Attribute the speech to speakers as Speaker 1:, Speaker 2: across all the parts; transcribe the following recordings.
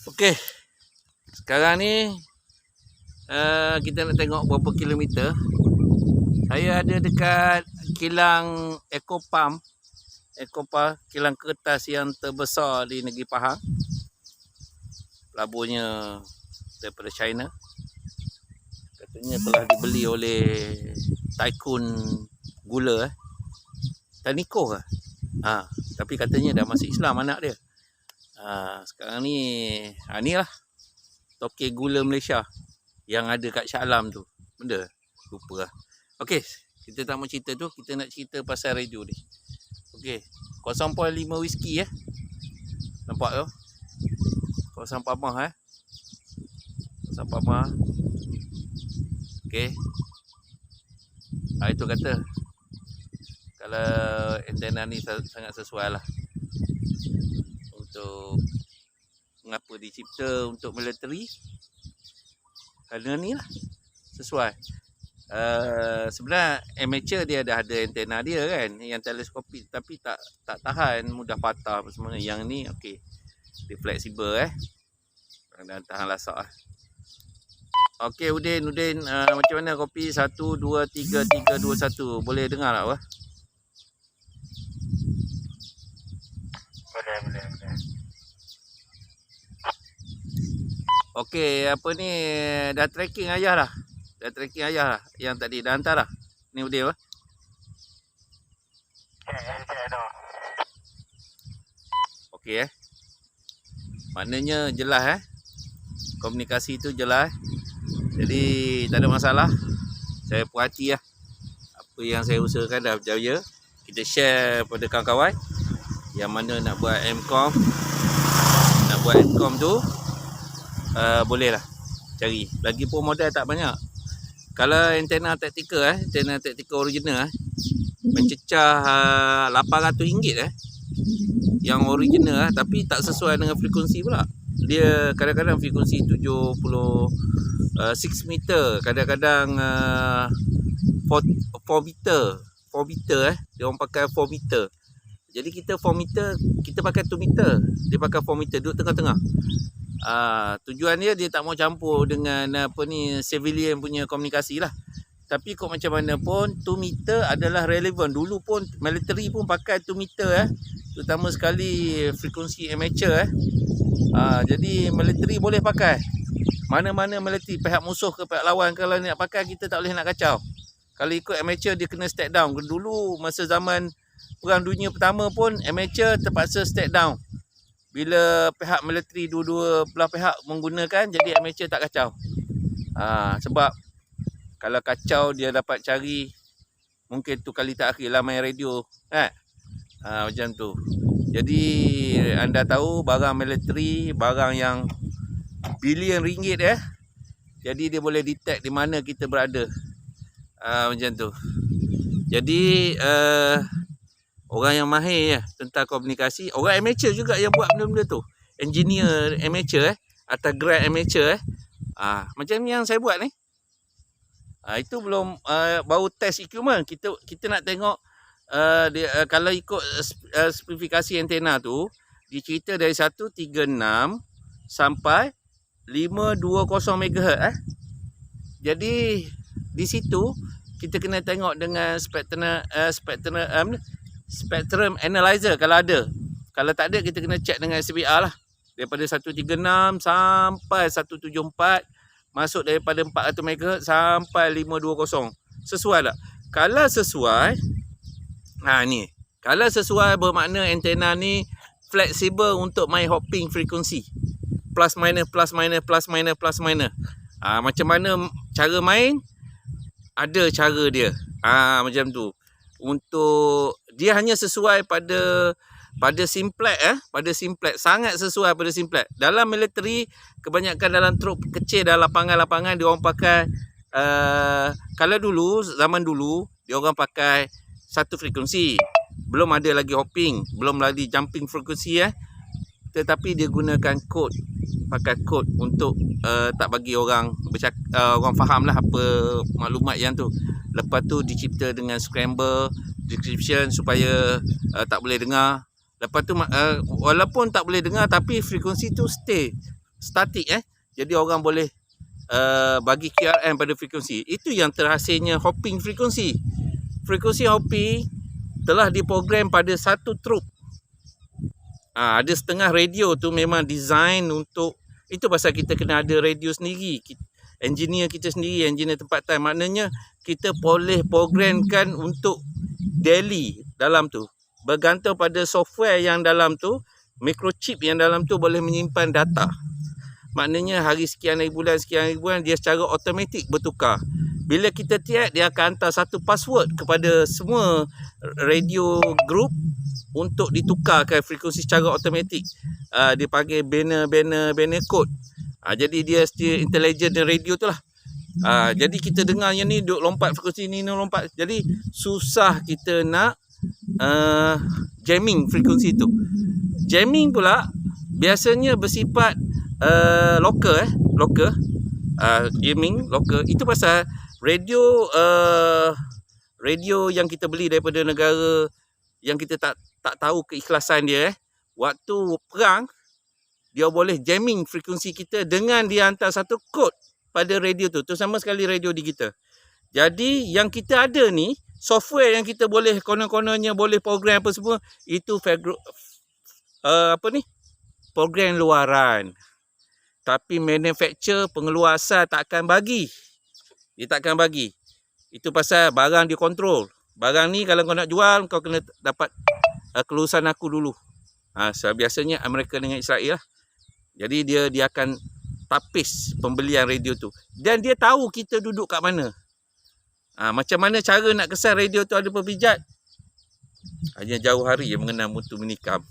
Speaker 1: Okey, sekarang ni kita nak tengok berapa kilometer. Saya ada dekat kilang Eco Palm, kilang kertas yang terbesar di negeri Pahang. Pelaburnya daripada China. Katanya telah dibeli oleh Tycoon Gula Taniko ke? Tapi katanya dah masuk Islam anak dia. Sekarang ni ni lah Tokek Gula Malaysia yang ada kat Shah Alam tu. Benda lupa lah. Okey, kita tak mau cerita tu, kita nak cerita pasal radio ni. Okey, 0.5 whisky nampak tu? Kawasan Pamah kawasan Pamah. Okey. Itu kata kalau antena ni sangat sesuai lah untuk mengapa dicipta untuk military, kerana ni lah sesuai. Sebenarnya amateur dia dah ada antena dia kan, yang teleskopik, tapi tak tahan, mudah patah apa semua. Yang ni okey, dia fleksibel dan tahan lasak lah. Okey, Udin, macam mana kopi? 1 2 3 3 2 1. Boleh dengar tak apa?
Speaker 2: Boleh.
Speaker 1: Okey, apa ni, dah tracking ayah lah. Yang tadi dah hantar lah. Ni Udin apa? Okey maknanya jelas komunikasi tu jelas. Jadi tak ada masalah. Saya puas hati lah. Apa yang saya usahakan dah berjaya. Kita share pada kawan-kawan yang mana nak buat MCOM. Nak buat MCOM tu boleh lah cari. Lagipun modal tak banyak. Kalau antena taktikal antena taktikal original mencecah RM800 yang original tapi tak sesuai dengan frekuensi pula. Dia kadang-kadang frekuensi 6 meter, kadang-kadang 4 meter. Dia orang pakai 4 meter. Jadi kita 4 meter, kita pakai 2 meter. Dia pakai 4 meter, duduk tengah-tengah. Tujuan dia tak mau campur dengan civilian punya komunikasi lah. Tapi kok macam mana pun 2 meter adalah relevan. Dulu pun military pun pakai 2 meter terutama sekali frekuensi amateur jadi military boleh pakai. Mana-mana military, pihak musuh ke pihak lawan, kalau nak pakai kita tak boleh nak kacau. Kalau ikut amateur dia kena step down. Dulu masa zaman Perang Dunia Pertama pun amateur terpaksa step down. Bila pihak military dua-dua belah pihak menggunakan, jadi amateur tak kacau. Sebab kalau kacau dia dapat cari, mungkin tu kali terakhir lah main radio macam tu. Jadi anda tahu barang military, barang yang bilion ringgit jadi dia boleh detect di mana kita berada. Macam tu. Jadi orang yang mahir tentang komunikasi, orang amateur juga yang buat benda-benda tu. Engineer amateur atau grad amateur macam yang saya buat ni. Itu belum baru test equipment. Kita nak tengok kalau ikut spesifikasi antena tu, dicerita dari 136 sampai 520 MHz Jadi di situ kita kena tengok dengan spectrum analyzer kalau ada. Kalau tak ada, kita kena check dengan SBR lah. Daripada 136 sampai 174, masuk daripada 400 MHz sampai 520. Sesuai tak? Kalau sesuai, ni. Kalau sesuai bermakna antena ni fleksibel untuk main hopping frekuensi. Plus minus. Macam mana cara main? Ada cara dia. Macam tu. Untuk dia hanya sesuai pada simplex pada simplex, sangat sesuai pada simplex. Dalam military, kebanyakan dalam trup kecil, dalam lapangan-lapangan dia orang pakai kalau zaman dulu dia orang pakai satu frekuensi. Belum ada lagi hopping, belum lagi jumping frekuensi tetapi dia gunakan kod, pakai kod untuk tak bagi orang orang faham lah apa maklumat yang tu. Lepas tu dicipta dengan scramble description supaya tak boleh dengar. Lepas tu walaupun tak boleh dengar tapi frekuensi tu stay statik Jadi orang boleh bagi QRM pada frekuensi. Itu yang terhasilnya hopping frekuensi. Frekuensi hopping telah diprogram pada satu troop. Ada setengah radio tu memang design untuk, itu pasal kita kena ada radio sendiri. Engineer kita sendiri, engineer tempatan. Maknanya kita boleh programkan untuk daily dalam tu. Bergantung pada software yang dalam tu, microchip yang dalam tu boleh menyimpan data. Maknanya hari sekian hari bulan dia secara automatik bertukar. Bila kita tiap, dia akan hantar satu password kepada semua radio group untuk ditukarkan frekuensi secara automatik. Dia panggil banner code. Jadi dia intelligent radio tu lah. Jadi kita dengar yang ni duk lompat frekuensi ni lompat. Jadi susah kita nak jamming frekuensi tu. Jamming pula biasanya bersifat local. Jamming local. Itu pasal radio yang kita beli daripada negara yang kita tak tahu keikhlasan dia. Waktu perang dia boleh jamming frekuensi kita dengan dia hantar satu kod pada radio tu. Tu sama sekali radio digital. Jadi yang kita ada ni, software yang kita boleh konon-kononnya boleh program apa semua, itu program luaran. Tapi manufacturer, pengeluar asal tak akan bagi. Dia tak akan bagi. Itu pasal barang dia kontrol. Barang ni kalau kau nak jual, kau kena dapat kelulusan aku dulu. Biasanya Amerika dengan Israel lah. Jadi dia akan tapis pembelian radio tu. Dan dia tahu kita duduk kat mana. Macam mana cara nak kesan radio tu ada pepijat? Hanya jauh hari yang mengenal mutu menikam.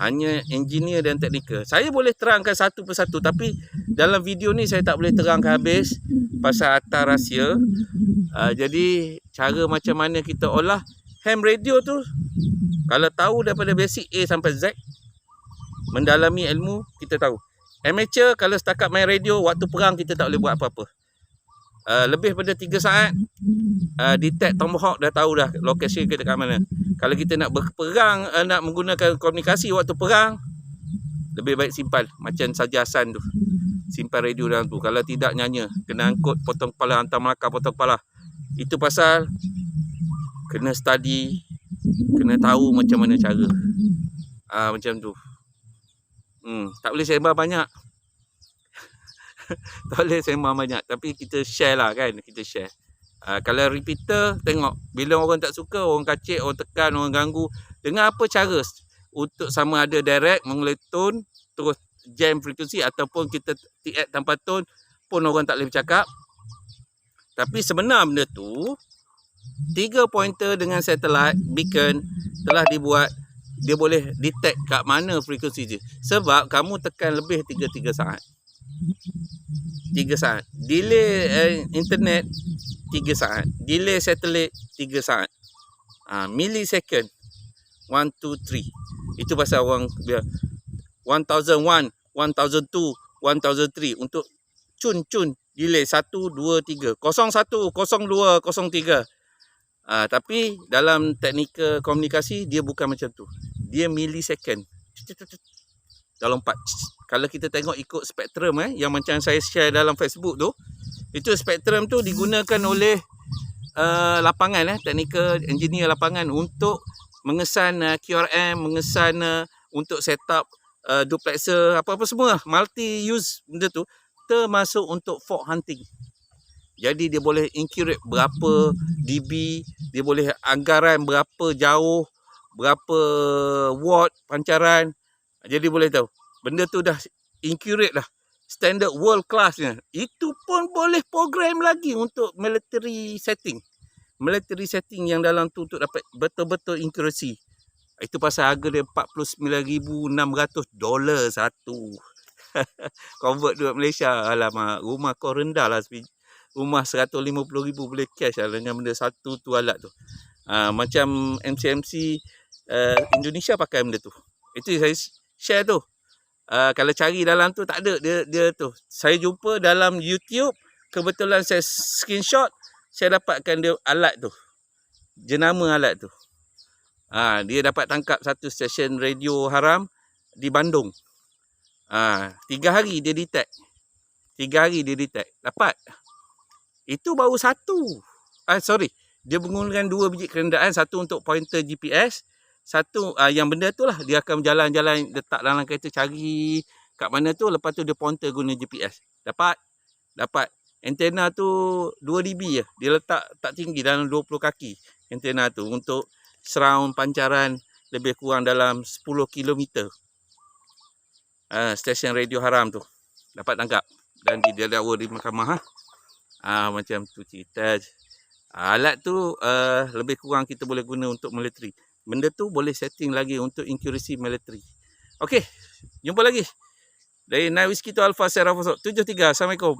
Speaker 1: Hanya engineer dan teknikal. Saya boleh terangkan satu persatu, tapi dalam video ni saya tak boleh terangkan habis pasal atas rahsia. Jadi cara macam mana kita olah ham radio tu, kalau tahu daripada basic A sampai Z, mendalami ilmu, kita tahu. Amateur kalau setakat main radio, waktu perang kita tak boleh buat apa-apa. Lebih pada 3 saat detect Tomahawk, dah tahu dah lokasi kita kat mana. Kalau kita nak berperang, nak menggunakan komunikasi waktu perang, lebih baik simpan macam Saja Hasan tu, simpan radio dalam tu. Kalau tidak nyanya, kena angkut, potong kepala, hantar Melaka, potong kepala. Itu pasal kena study, kena tahu macam mana cara. Macam tu. Tak boleh sembang banyak. Tak boleh sembang banyak, tapi kita share lah kan, kita share. Kalau repeater, tengok bila orang tak suka, orang kacik, orang tekan, orang ganggu, dengan apa cara untuk sama ada direct melalui tone terus jam frekuensi, ataupun kita TX tanpa tone pun orang tak boleh bercakap. Tapi sebenar benda tu 3 pointer dengan satellite beacon telah dibuat. Dia boleh detect kat mana frekuensi dia. Sebab kamu tekan lebih 3 saat. 3 saat. Delay internet 3 saat. Delay satelit 3 saat. Millisecond 1, 2, 3. Itu pasal orang dia 1001, 1002, 1003 untuk cun delay 1, 2, 3. 01, 02, 03. Tapi dalam teknikal komunikasi dia bukan macam tu. Dia millisecond. Dah lompat. Kalau kita tengok ikut spektrum yang macam saya share dalam Facebook tu, itu spektrum tu digunakan oleh lapangan teknikal engineer lapangan untuk mengesan QRM, mengesan untuk setup duplexer, apa-apa semua multi use benda tu, termasuk untuk fog hunting. Jadi dia boleh incurate berapa dB, dia boleh anggaran berapa jauh, berapa watt pancaran. Jadi boleh tahu. Benda tu dah accurate dah. Standard world classnya. Itu pun boleh program lagi untuk military setting. Military setting yang dalam tu untuk dapat betul-betul accuracy. Itu pasal harga dia $49,600 satu. Convert duit Malaysia. Alamak, rumah kau rendah lah. Rumah 150,000 boleh cash lah dengan benda satu tu alat tu. Macam MC Indonesia pakai benda tu. Itu saya share tu. Kalau cari dalam tu tak ada dia tu. Saya jumpa dalam YouTube, kebetulan saya screenshot, saya dapatkan dia alat tu. Jenama alat tu. Dia dapat tangkap satu stesen radio haram di Bandung. 3 hari dia detect. 3 hari dia detect. Dapat. Itu baru satu. Sorry. Dia menggunakan 2 biji kerendaan. Satu untuk pointer GPS. Satu yang benda tu lah. Dia akan berjalan-jalan, letak dalam kereta, cari kat mana tu. Lepas tu dia pointer guna GPS. Dapat. Antena tu 2 dB je. Dia letak tak tinggi, dalam 20 kaki. Antena tu untuk surround pancaran lebih kurang dalam 10 km. Stesen radio haram tu dapat tangkap dan didakwa di mahkamah. Macam tu cerita. Alat tu lebih kurang kita boleh guna untuk military. Benda tu boleh setting lagi untuk accuracy military. Okey, jumpa lagi dari Night Whiskey to Alpha Sierra 73. Assalamualaikum.